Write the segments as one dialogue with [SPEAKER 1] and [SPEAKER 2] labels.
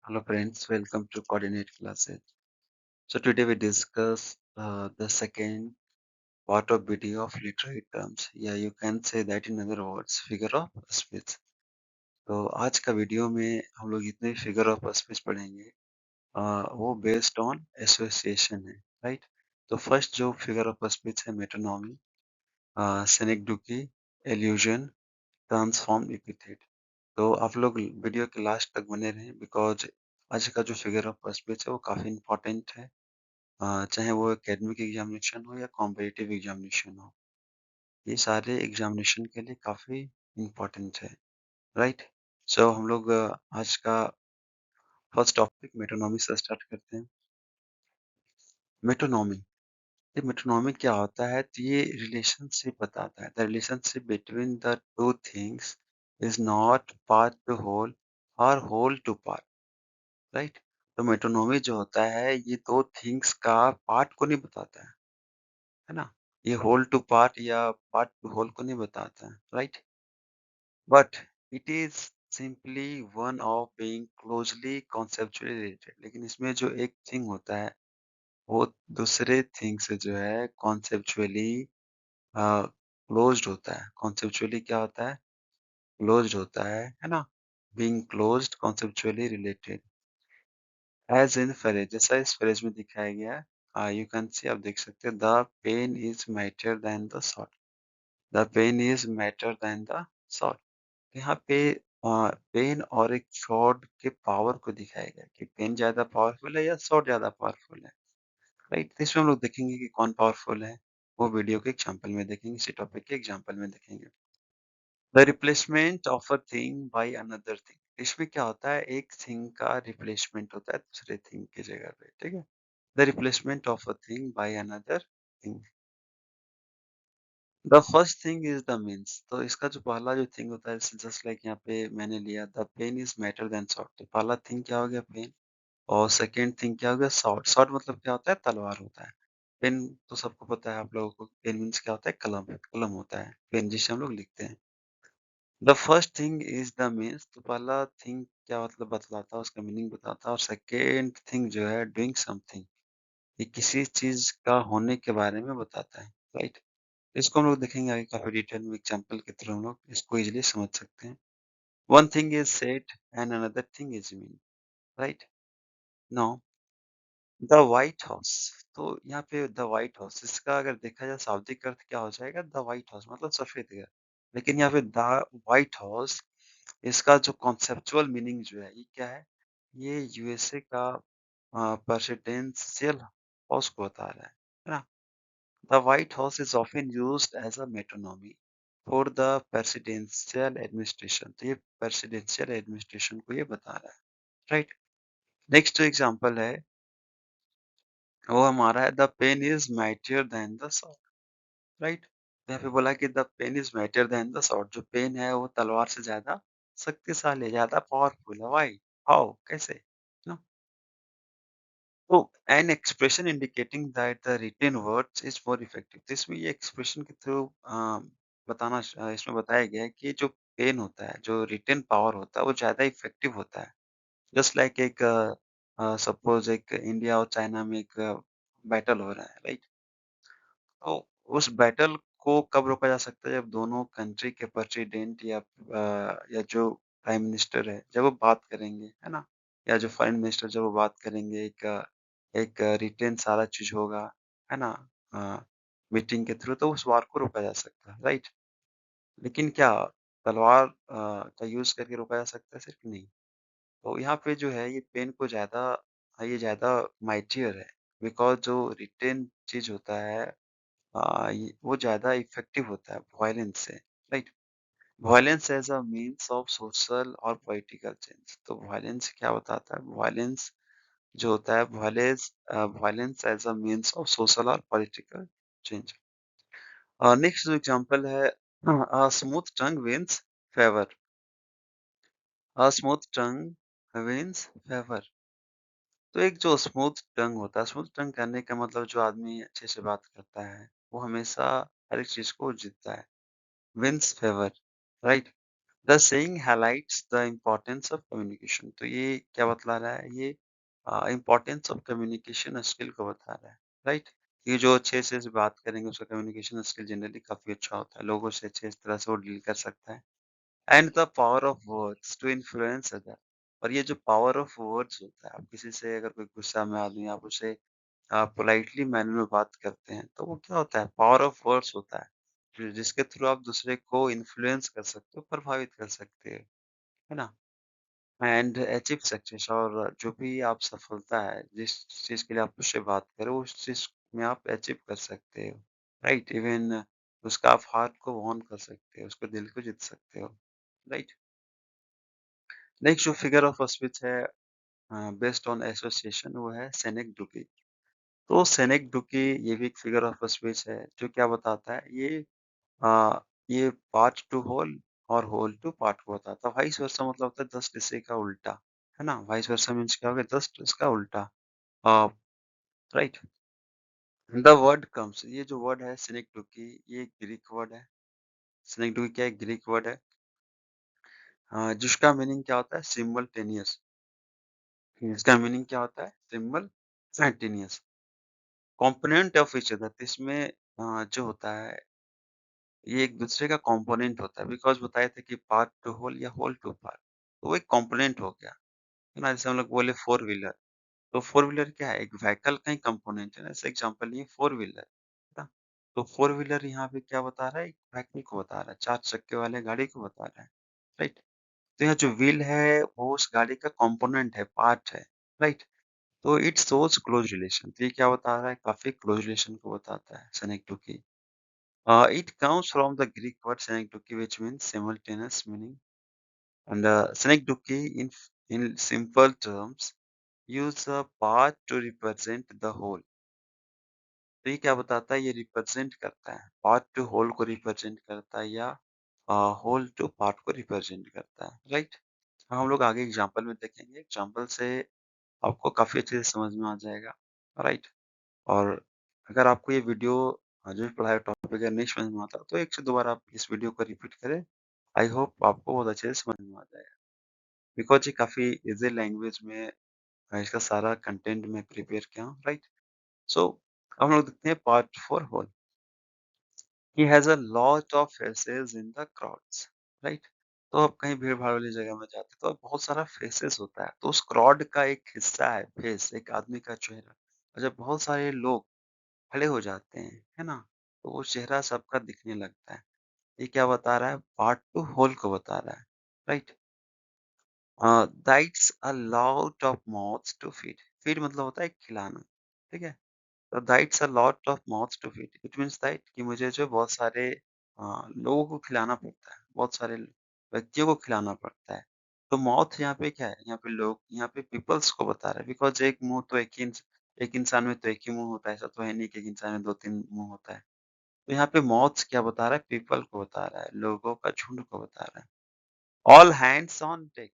[SPEAKER 1] Hello friends, welcome to Coordinate Classes. So today we discuss the second part of video of literary terms. Yeah, you can say that in other words, figure of speech. तो आज का video में हम लोग इतने figure of speech पढ़ेंगे वो based on association है, राइट? तो फर्स्ट जो फिगर ऑफ स्पीच है मेटोनॉमी, सेनेक्डुकी, एल्यूजन, ट्रांसफॉर्म एपिथेट। तो आप लोग वीडियो के लास्ट तक बने रहें बिकॉज आज का जो फिगर ऑफ स्पीच है वो काफी इंपॉर्टेंट है। चाहे वो एकेडमिक एग्जामिनेशन हो या कॉम्पिटिटिव एग्जामिनेशन हो, ये सारे एग्जामिनेशन के लिए काफ़ी इम्पोर्टेंट है, राइट? सो हम लोग आज का फर्स्ट टॉपिक मेटोनॉमी से स्टार्ट करते हैं। मेटोनॉमी, ये मेटोनॉमी क्या होता है? तो ये रिलेशनशिप बताता है। The relationship between the two things is not part to whole और होल टू पार्ट, राइट? तो मेटोनॉमी जो होता है ये दो थिंग्स का पार्ट को नहीं बताता है ना? ये होल टू पार्ट या पार्ट टू होल को नहीं बताता है, right? But it is simply one of being closely conceptually related. लेकिन इसमें जो एक थिंग होता है वो दूसरे थिंग से जो है कॉन्सेप्चुअली क्लोज्ड होता है। कॉन्सेप्चुअली क्या होता है? क्लोज्ड होता है ना? Being closed conceptually related as in phrase, जैसा इस फ्रेज में दिखाया गया है। यू कैन सी, आप देख सकते हैं, the pen is mightier than the sword. The pen is mightier than the sword. यहाँ पे पेन और एक स्वॉर्ड के पावर को दिखाया गया कि पेन ज्यादा पावरफुल है या स्वॉर्ड ज्यादा पावरफुल है, राइट? तो इसमें हम लोग देखेंगे कि कौन पावरफुल है, वो वीडियो के एग्जाम्पल में देखेंगे, इसी टॉपिक के एग्जाम्पल में देखेंगे। The replacement of a thing by another thing, इसमें क्या होता है? एक थिंग का रिप्लेसमेंट होता है दूसरे थिंग की जगह पे, ठीक है? The replacement of a thing by another thing. The first thing is the means, तो इसका जो पहला जो थिंग होता है, जस्ट लाइक यहाँ पे मैंने लिया the pen is mightier than sword, तो पहला थिंग क्या हो गया? पेन। और सेकंड थिंग क्या हो गया? सॉर्ट। सॉर्ट मतलब क्या होता है? तलवार होता है। पेन तो सबको पता है, आप लोगों को पेन मीन्स क्या होता है? कलम। कलम होता है पेन, जिससे हम लोग लिखते हैं। The first thing is the means, तो पहला थिंग क्या मतलब बतलाता है, उसका मीनिंग बताता है। और सेकेंड थिंग जो है डूइंग समथिंग, ये किसी चीज का होने के बारे में बताता है, राइट? इसको हम लोग देखेंगे आगे काफी डिटेल में, एग्जांपल के थ्रू हम लोग इसको इजीली समझ सकते हैं। One thing is said and another thing is mean, right? No, the White House, तो यहाँ पे द व्हाइट हाउस, इसका अगर देखा जाए शाब्दिक अर्थ क्या हो जाएगा? द व्हाइट हाउस मतलब सफेद घर। लेकिन यहाँ पे द व्हाइट हाउस, इसका जो कॉन्सेप्चुअल मीनिंग जो है ये क्या है? ये यूएसए का प्रेसिडेंशियल हाउस को बता रहा है ना? The White House is often used as a metonymy for the presidential administration. तो ये presidential administration को ये बता रहा है, राइट? नेक्स्ट जो एग्जांपल है वो हमारा है the pen is mightier than the sword, right? यहाँ पे बोला कि the pen is mightier than the sword, जो पेन है वो तलवार से ज्यादा शक्तिशाली है, ज्यादा पावरफुल है। व्हाई? हाउ? कैसे? ना? तो an expression indicating that the written words is more effective, तो इसमें ये एक्सप्रेशन के थ्रू इसमें बताया गया है कि जो पेन होता है, जो रिटेन पावर होता है, वो ज्यादा इफेक्टिव होता है। जस्ट लाइक एक सपोज एक इंडिया और चाइना में एक बैटल हो रहा है, राइट? तो उस बैटल को कब रोका जा सकता है? जब दोनों कंट्री के प्रेसिडेंट या जो प्राइम मिनिस्टर है, जब वो बात करेंगे, है ना? या जो फॉरेन मिनिस्टर जब वो बात करेंगे, एक रिटेन सारा चीज होगा, है ना? मीटिंग के थ्रू तो उस वार को रोका जा सकता है, राइट? लेकिन क्या तलवार का यूज करके रोका जा सकता है? सिर्फ नहीं। तो यहाँ पे जो है ये पेन को ये ज्यादा माइटियर है, बिकॉज जो रिटेन चीज होता है वो ज़्यादा इफ़ेक्टिव होता है वायलेंस से, right? Violence as a means of social और पॉलिटिकल चेंज, तो वायलेंस क्या बताता है? वायलेंस जो होता है, violence as a means of social और पॉलिटिकल चेंज। नेक्स्ट जो एग्ज़ाम्पल है, a smooth tongue wins favour. A smooth tongue wins favour, तो एक जो स्मूथ टंग होता है, स्मूथ टंग कहने का मतलब जो आदमी अच्छे से बात करता है, वो हमेशा हर एक चीज़ को जीतता है। Wins favour, right? The saying highlights the importance of communication. तो ये क्या बतला रहा है? ये इम्पोर्टेंस ऑफ कम्युनिकेशन स्किल को बता रहा है, राइट? ये जो अच्छे से बात करेंगे उसका कम्युनिकेशन स्किल जनरली काफ़ी अच्छा होता है। लोगों से अच्छे इस तरह से वो डील कर सकता है। And the power of words to influence other. और ये जो पावर ऑफ वर्ड्स होता है, आप किसी से अगर कोई गुस्सा में आदमी आप उसे पोलाइटली मैनर में बात करते हैं, तो वो क्या होता है? पावर ऑफ वर्ड्स होता है, जिसके थ्रू आप दूसरे को इन्फ्लुएंस कर सकते हो, प्रभावित कर सकते हो, है ना? And achieve success. और जो भी आप सफलता है, जिस चीज़ के लिए आप उससे बात करो, उस चीज़ में आप अचीव कर सकते हो, राइट? इवन उसका आप हार्ट को वॉर्न कर सकते हो, उसके दिल को जीत सकते हो, राइट? नेक्स्ट जो फिगर ऑफ स्पीच है बेस्ड ऑन एसोसिएशन, वो है सेनेक्डुकी। तो सेनेक्डुकी ये भी एक फिगर ऑफ स्पीच है जो क्या बताता है? अ, ये पार्ट टू होल और होल टू पार्ट को बताता है। वाइस वर्सा मतलब होता है 10 किस्से का उल्टा, है ना? वाइस वर्सा मीन्स क्या हो गया? 10 इसका उल्टा। अ, राइट? द वर्ड कम्स, ये जो वर्ड है सिनेक्डुकी, ये ग्रीक वर्ड है। सिनेक्डुकी क्या है? ग्रीक वर्ड है जिसका मीनिंग क्या होता है? सिमल्टेनियस। इसका मीनिंग क्या होता है? Simultaneous, component of each other. इसमें जो होता है ये एक दूसरे का कंपोनेंट होता है, बिकॉज़ बताए थे कि पार्ट टू होल या होल टू पार्ट, तो वो एक कंपोनेंट हो गया, है ना? जैसे हम लोग बोले फोर व्हीलर, तो फोर व्हीलर क्या है? एक व्हीकल का ही कंपोनेंट है ना, जैसे एग्जांपल लिए फोर व्हीलर, है ना? तो फोर व्हीलर यहाँ पे क्या बता रहा है? एक व्हीकल को बता रहा है, 4 चक्के वाले गाड़ी को बता रहा है, राइट? तो यहाँ जो व्हील है वो उस गाड़ी का कंपोनेंट है, पार्ट है, राइट? तो इट शोज़ क्लोज़ रिलेशन। तो ये क्या बता रहा है? काफ़ी क्लोज़ रिलेशन को बताता है, synecdoche। It comes from the Greek word synecdoche, which means simultaneous meaning. And synecdoche, in simple terms, use a part to represent the whole. तो ये क्या बताता है? ये रिप्रेजेंट करता है, पार्ट टू होल को रिप्रेजेंट करता है, या होल टू पार्ट को रिप्रेजेंट करता है, राइट? हम लोग आगे एग्जांपल में देखेंगे। एग्जांपल से आपको काफी अच्छे से समझ में आ जाएगा, राइट? और अगर आपको ये वीडियो जो भी पढ़ाया टॉपिक अगर नहीं समझ में आता, तो एक से दो बार आप इस वीडियो को रिपीट करें। आई होप आपको बहुत अच्छे से समझ में आ जाएगा। बिकॉज़ ये काफ़ी ईज़ी लैंग्वेज में इसका सारा कंटेंट मैं प्रिपेयर किया हूँ, राइट? सो हम लोग देखते हैं part 4 whole. He has a lot of faces in the crowds, right? तो आप कहीं भीड़-भाड़ वाली जगह में जाते हो तो बहुत सारा फेसेस होता है। तो उस क्राउड का एक हिस्सा है फेस, एक आदमी का चेहरा। और जब बहुत सारे लोग खड़े हो जाते हैं, है ना? तो वो चेहरा सबका दिखने लगता है। ये क्या बता रहा है? पार्ट टू होल को बता रहा है, right? That's a lot of mouths to feed. Feed मतलब होता है खिलाना, ठीक है? तो that's a lot of mouths to feed. It means that कि मुझे जो बहुत सारे लोगों को खिलाना पड़ता है, बहुत सारे व्यक्तियों को खिलाना पड़ता है। तो माउथ यहाँ पे क्या है? यहाँ पे लोग, यहाँ पे पीपल्स को बता रहा है, बिकॉज़ एक मुँह तो एक इंसान में तो एक ही मुँह होता है, ऐसा तो है नहीं कि एक इंसान में 2-3 मुँह होता है। तो यहाँ पे मौत क्या बता रहा है? पीपल को बता रहा है, लोगों का झुंड को बता रहा है। All hands on deck.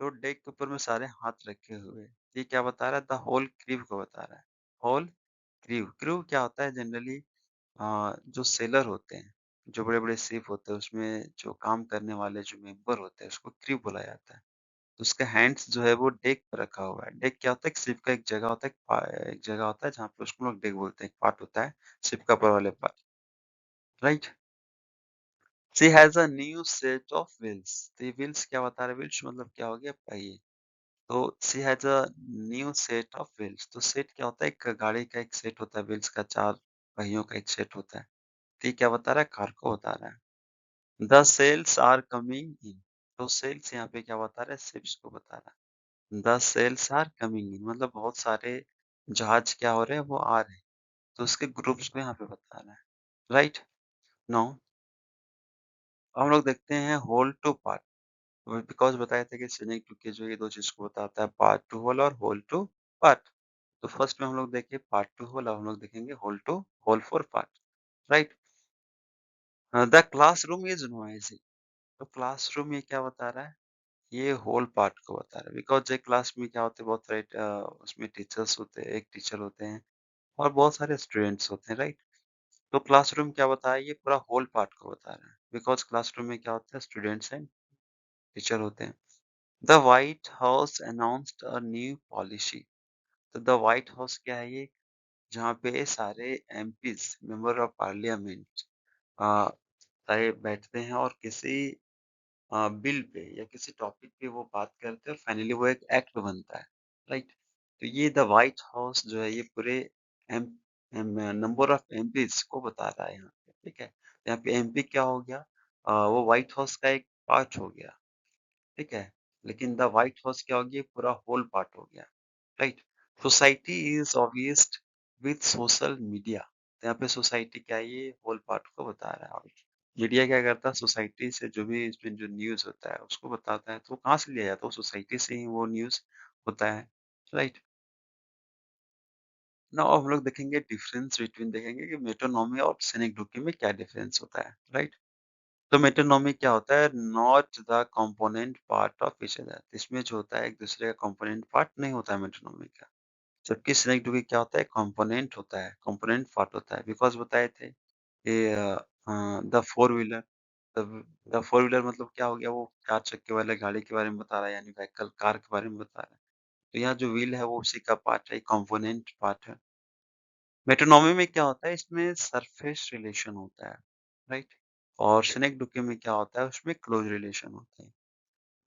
[SPEAKER 1] तो डेक के ऊपर में सारे हाथ रखे हुए हैं। ये क्या बता रहा है? द होल क्रीव को बता रहा है। Whole crew. क्रीव क्या होता है? जनरली जो सेलर होते हैं, जो बड़े-बड़े शिप होते हैं, उसमें जो काम करने वाले जो मेंबर होते हैं, उसको क्रीव बोला जाता है। तो उसका हैंड्स जो है वो डेक पे रखा हुआ है। डेक क्या होता है? एक शिप का एक जगह होता है, एक जगह होता है जहाँ पे उसको हम लोग डेक बोलते हैं। एक पार्ट होता है शिप का ऊपर वाले part, right? She has a new set of wheels. तो ये व्हील्स क्या बता रहा है? व्हील्स मतलब क्या हो गया? पहिए। तो she has a new set of wheels. तो सेट क्या होता है? एक गाड़ी का एक सेट होता है, व्हील्स का 4 पहियों का एक सेट होता है। तो ये क्या बता रहा है? कार को बता रहा है। The sails are coming in. तो सेल्स यहाँ पे क्या बता रहा है? शिप्स को बता रहा है। The sails are coming in मतलब बहुत सारे जहाज क्या हो रहे हैं? वो आ रहे हैं। तो उसके ग्रुप्स को यहाँ पे बता रहा है, राइट? नाउ हम लोग देखते हैं होल टू पार्ट। बिकॉज़ बताए थे कि सिनिक टू जो ये 2 चीज़ को बताता है, पार्ट टू होल और होल टू पार्ट। तो फर्स्ट में हम लोग देखे पार्ट टू होल, अब हम लोग देखेंगे whole for part, right? The classroom is noisy. तो क्लासरूम ये क्या बता रहा है? ये होल पार्ट को बता रहा है, बिकॉज़ एक क्लास में क्या होते हैं? बहुत सारे उसमें टीचर्स होते हैं, एक टीचर होते हैं और बहुत सारे स्टूडेंट्स होते हैं, राइट? तो क्लासरूम क्या बता रहा है? ये पूरा होल पार्ट को बता रहा है, बिकॉज़ क्लासरूम में क्या होता है? स्टूडेंट्स हैं, टीचर होते हैं। The White house announced a new policy. तो द व्हाइट हाउस क्या है ये? जहाँ पे सारे एमपीज़ मेंबर ऑफ पार्लियामेंट अ, सारे बैठते हैं और किसी बिल पे या किसी टॉपिक पे वो बात करते हैं और फाइनली वो एक एक्ट बनता है, राइट? तो ये द व्हाइट हाउस जो है ये पूरे एम नंबर ऑफ एमपीज़ को बता रहा है यहाँ पे, ठीक है? यहाँ पे एमपी क्या हो गया? वो व्हाइट हाउस का एक पार्ट हो गया, ठीक है? लेकिन द व्हाइट हाउस क्या हो गया? पूरा होल पार्ट हो गया, right? Society is obsessed with social media. तो यहाँ पे सोसाइटी क्या है? ये होल पार्ट को बता रहा है और मीडिया क्या करता है? सोसाइटी से जो भी इसमें जो न्यूज़ होता है उसको बताता है, तो वो कहाँ से लिया जाता है? वो सोसाइटी से ही वो न्यूज़ होता है, राइट? नाउ अब हम लोग देखेंगे डिफरेंस बिटवीन देखेंगे कि मेटोनॉमी और सिनेक्डोकी में क्या डिफरेंस होता है, राइट? तो मेटोनॉमी क्या होता है? Not the component part of each other. इसमें जो होता है एक दूसरे का कंपोनेंट पार्ट नहीं होता है मेटोनॉमी का। जबकि सिनेक्डोकी क्या होता है? कंपोनेंट होता है, कंपोनेंट पार्ट होता है। बिकॉज़ बताए थे ये the four wheeler the the four wheeler मतलब क्या हो गया? वो 4 चक्के वाले गाड़ी के बारे में बता रहा है यानी व्हीकल कार के बारे में बता रहा है। तो यहाँ जो व्हील है वो उसी का पार्ट है, कंपोनेंट पार्ट है। मेटोनॉमी में क्या होता है? इसमें सरफेस रिलेशन होता है, राइट? और सिनेक्डोकी में क्या होता है? उसमें क्लोज़ रिलेशन होता है।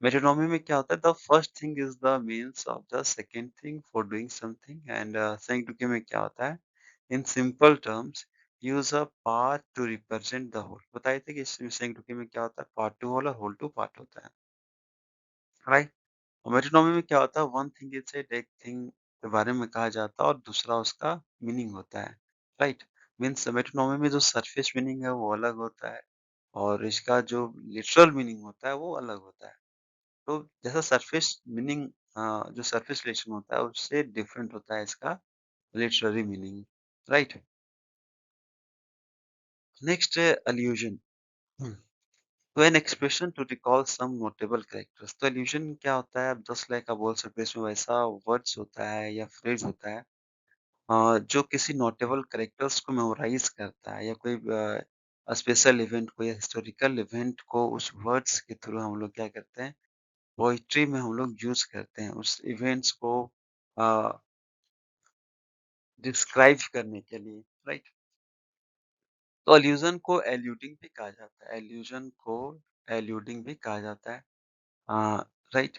[SPEAKER 1] मेटोनॉमी में क्या होता है? The first thing is the means of the second thing for doing something and synecdoche में क्या होता है? In simple terms use a part to represent the whole. बताए थे कि इसमें सिनेक्डोकी में क्या होता है? पार्ट टू होल और होल टू पार्ट होता है, राइट? और मेटोनॉमी में क्या होता है? वन थिंग इज़ सेड, एक थिंग के बारे में कहा जाता है और दूसरा उसका मीनिंग होता है, राइट? मीन्स मेटोनॉमी में जो सरफेस मीनिंग है वो अलग होता है और इसका जो लिटरल मीनिंग होता है वो अलग होता है। तो जैसा सरफेस मीनिंग जो सरफेस रिलेशन होता है उससे डिफरेंट होता है इसका लिटरेरी मीनिंग, राइट? नेक्स्ट है अलूजन। तो an expression to recall some notable characters. तो अलूजन क्या होता है? जस्ट लाइक आप बोल सकते हैं इसमें वैसा वर्ड्स होता है या फ्रेज होता है जो किसी नोटेबल कैरेक्टर्स को मेमोराइज करता है या कोई स्पेशल इवेंट को या हिस्टोरिकल इवेंट को उस वर्ड्स के थ्रू हम लोग क्या करते हैं? पोएट्री में हम लोग यूज़ करते हैं उस इवेंट्स को अ, डिस्क्राइब करने के लिए, राइट? तो अलूज़न को एल्यूडिंग भी कहा जाता है, एल्यूज़न को एल्यूडिंग भी कहा जाता है। राइट?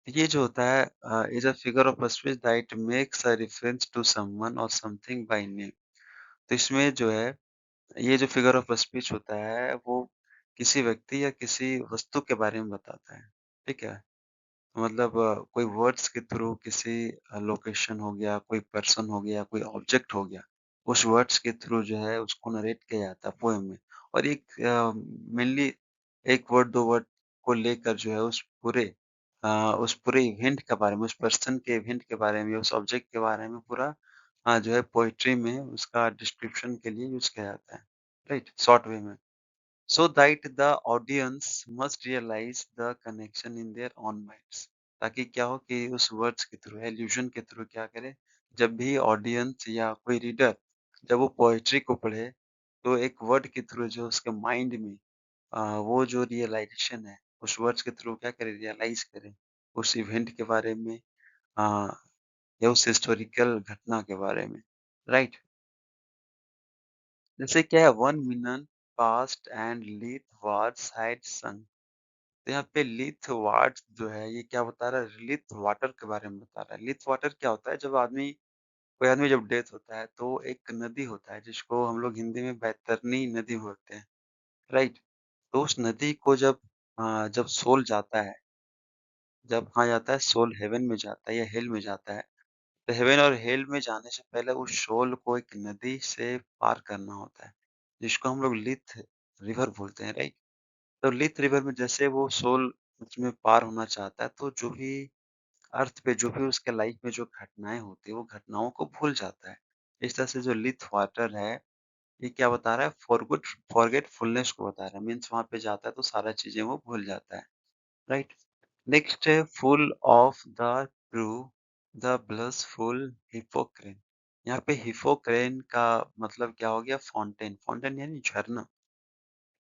[SPEAKER 1] ये जो होता है is a figure of speech that makes a reference to someone और समथिंग बाय नेम। तो इसमें जो है, ये जो फिगर ऑफ स्पीच होता है, वो किसी व्यक्ति या किसी वस्तु के बारे में बताता है, ठीक है? मतलब कोई वर्ड्स के थ्रू किसी लोकेशन हो गया, कोई पर्सन हो गया, कोई ऑब्जेक्ट हो गया, उस वर्ड्स के थ्रू जो है उसको नरेट किया जाता है पोएम में। और एक मेनली 1 वर्ड 2 वर्ड को लेकर जो है अ, उस पूरे इवेंट के बारे में, उस पर्सन के इवेंट के बारे में, उस ऑब्जेक्ट के बारे में पूरा जो है पोएट्री में उसका डिस्क्रिप्शन के लिए यूज़ किया जाता है, राइट? शॉर्ट वे में। So that the audience must realize the connection in their own minds। ताकि क्या हो कि उस वर्ड्स के थ्रू एल्यूजन के थ्रू क्या करे, जब भी ऑडियंस या कोई रीडर जब वो पोएट्री को पढ़े तो एक वर्ड के थ्रू जो उसके माइंड में वो जो रियलाइजेशन है उस वर्ड्स के थ्रू क्या करे, रियलाइज करे उस इवेंट के बारे में आ, या उस हिस्टोरिकल घटना के बारे में, राइट? जैसे क्या है, one minute past and Lethe wards had sung। तो यहाँ पे लिथ वाट जो है ये क्या बता रहा है? लिथ वाटर के बारे में बता रहा है। लिथ वाटर क्या होता है? जब कोई आदमी जब डेथ होता है तो एक नदी होता है जिसको हम लोग हिंदी में बैतरनी नदी बोलते हैं, राइट? तो उस नदी को जब सोल जाता है, जब कहाँ जाता है? सोल हेवन में जाता है या हेल में जाता है। तो हेवन और हेल में जाने से पहले उस सोल को एक नदी से पार करना होता है, जिसको हम लोग लिथ रिवर बोलते हैं, राइट? तो लिथ रिवर में जैसे वो सोल उसमें पार होना चाहता है, तो जो भी अर्थ पे जो भी उसके लाइफ में जो घटनाएँ होती हैं, वो घटनाओं को भूल जाता है। इस तरह से जो लिथ वाटर है, ये क्या बता रहा है? फॉरगेटफुलनेस को बता रहा है। मीन्स वहाँ पे जाता है तो सारा चीज़ें वो भूल जाता है, राइट? नेक्स्ट है full of the true the blushful Hippocrene. यहाँ पे हिप्पोक्रेन का मतलब क्या हो गया? फाउंटेन, फाउंटेन यानी झरना।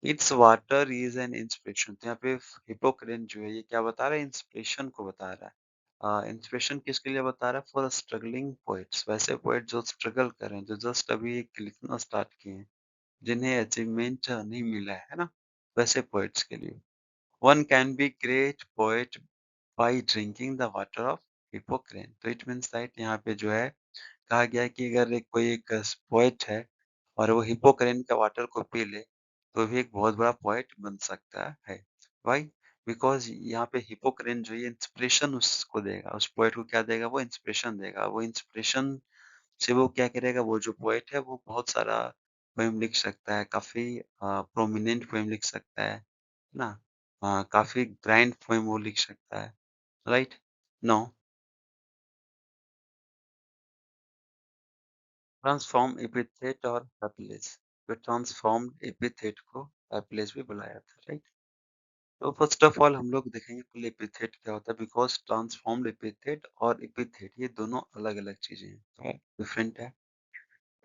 [SPEAKER 1] It's water is an inspiration, तो यहाँ पे हिपोक्रेन जो है ये क्या बता रहा है, इंस्पिरेशन को बता रहा है। इंस्पिरेशन किसके लिए बता रहा है, फॉर स्ट्रगलिंग पोएट्स, वैसे पोएट जो स्ट्रगल कर रहे हैं, जो जस्ट अभी एक लिखना स्टार्ट किए हैं, जिन्हें अचीवमेंट नहीं मिला है ना, वैसे पोएट्स के लिए। One can be great poet by drinking the water of Hippocrene, तो इट मीन्स दैट यहाँ पे जो है कहा गया है कि अगर एक कोई एक पोएट है और वो हिप्पोक्रेन का वाटर को पी ले, तो भी एक बहुत बड़ा पोएट बन सकता है। व्हाई? बिकॉज़ यहाँ पे हिप्पोक्रेन जो ये इंस्पिरेशन उसको देगा, उस पोएट को क्या देगा? वो इंस्पिरेशन देगा। वो इंस्पिरेशन से वो क्या करेगा? वो जो पोएट है वो बहुत सारा पोएम लिख सकता है, काफ़ी प्रोमिनेंट पोएम लिख सकता है ना? काफ़ी ग्रैंड पोएम वो लिख सकता है, राइट? नो, ट्रांसफॉर्म एपिथेट और एप्लेस, तो ट्रांसफॉर्म्ड एपिथेट को एप्लेस भी बुलाया था, राइट? तो फर्स्ट ऑफ ऑल हम लोग देखेंगे पहले एपिथेट क्या होता है, बिकॉज ट्रांसफॉर्म्ड एपिथेट और एपिथेट ये दोनों अलग अलग चीजें हैं, डिफरेंट है।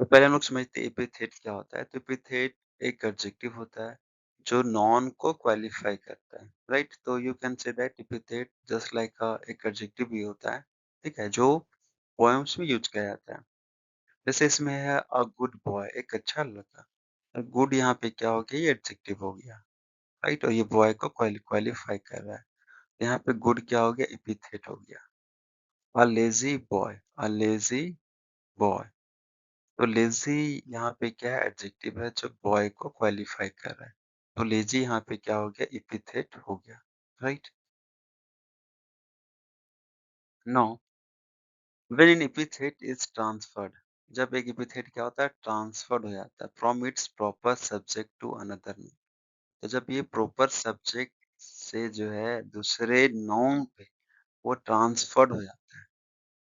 [SPEAKER 1] तो पहले हम लोग समझते हैं एपिथेट क्या होता है। तो एपिथेट एक एडजेक्टिव होता है जो नॉन को क्वालिफाई करता है, राइट? तो you can say that epithet just like एक एडजेक्टिव भी होता है, ठीक है, जो पोएम्स में यूज किया जाता है। जैसे इसमें है अ गुड बॉय, एक अच्छा लड़का। गुड यहाँ पे क्या हो गया, ये एडजेक्टिव हो गया, राइट? और ये बॉय को क्वालिफाई कर रहा है। यहाँ पे गुड क्या हो गया, एपिथेट हो गया। A lazy boy, a lazy boy, तो लेजी यहाँ पे क्या है, एडजेक्टिव है जो बॉय को क्वालिफाई कर रहा है। तो लेजी यहाँ पे क्या हो गया, एपिथेट हो गया, right? No, when an epithet is transferred, जब एक एपिथेट क्या होता है, ट्रांसफर्ड हो जाता है from its proper subject to another. तो जब ये प्रॉपर सब्जेक्ट से जो है दूसरे नाउन पे वो ट्रांसफर्ड हो जाता है,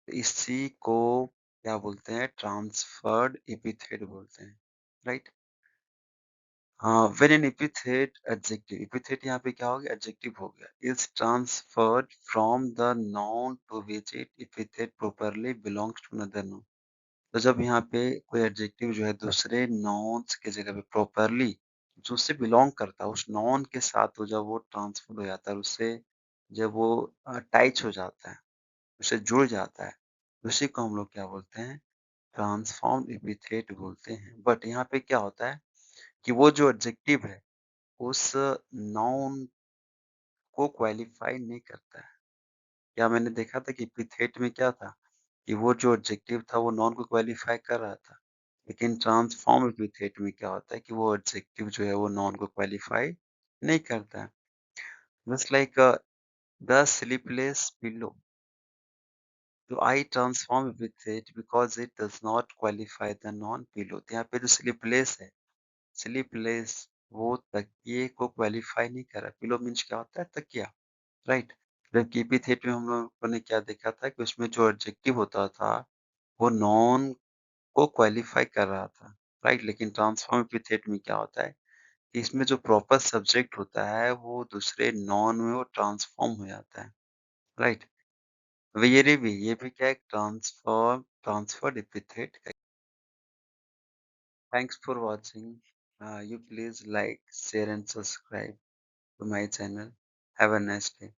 [SPEAKER 1] तो इसी को क्या बोलते हैं, ट्रांसफर्ड एपिथेट बोलते हैं, राइट? हाँ, when an epithet adjective, epithet यहाँ पे क्या हो गया, एडजेक्टिव हो गया, is transferred from the noun to which it epithet properly belongs to another noun. तो जब यहाँ पे कोई एडजेक्टिव जो है दूसरे नाउन्स की जगह पे प्रॉपरली जो उससे बिलोंग करता है, उस नाउन के साथ वो जब वो ट्रांसफर हो जाता है, उससे जब वो अटैच हो जाता है, उससे जुड़ जाता है, उसी को हम लोग क्या बोलते हैं, ट्रांसफॉर्म एपिथेट बोलते हैं। बट यहाँ पे क्या होता है कि वो जो एडजेक्टिव है उस नाउन को क्वालिफाई नहीं करता है। या मैंने देखा था कि एपिथेट में क्या था कि वो जो एडजेक्टिव था वो नाउन को क्वालिफाई कर रहा था। लेकिन ट्रांसफॉर्म एपिथेट में क्या होता है कि वो एडजेक्टिव जो है वो नाउन को क्वालिफाई नहीं करता है। Just like the sleepless pillow, तो I transform epithet because it does not qualify the non pillow. तो यहाँ पे जो स्लीपलेस है, स्लीपलेस वो तकिए को क्वालिफाई नहीं कर रहा। पिलो मीन्स क्या होता है, तकिया, राइट? जबकि एपिथेट में हम लोगों ने क्या देखा था कि उसमें जो एडजेक्टिव होता था वो नाउन को क्वालिफाई कर रहा था, राइट? लेकिन ट्रांसफॉर्म एपिथेट में क्या होता है कि इसमें जो प्रॉपर सब्जेक्ट होता है वो दूसरे नॉन में वो ट्रांसफॉर्म हो जाता है, राइट? ये भी क्या है, ट्रांसफर्ड एपिथेट है। Thanks for watching. You please like share and subscribe to my channel. Have a nice day.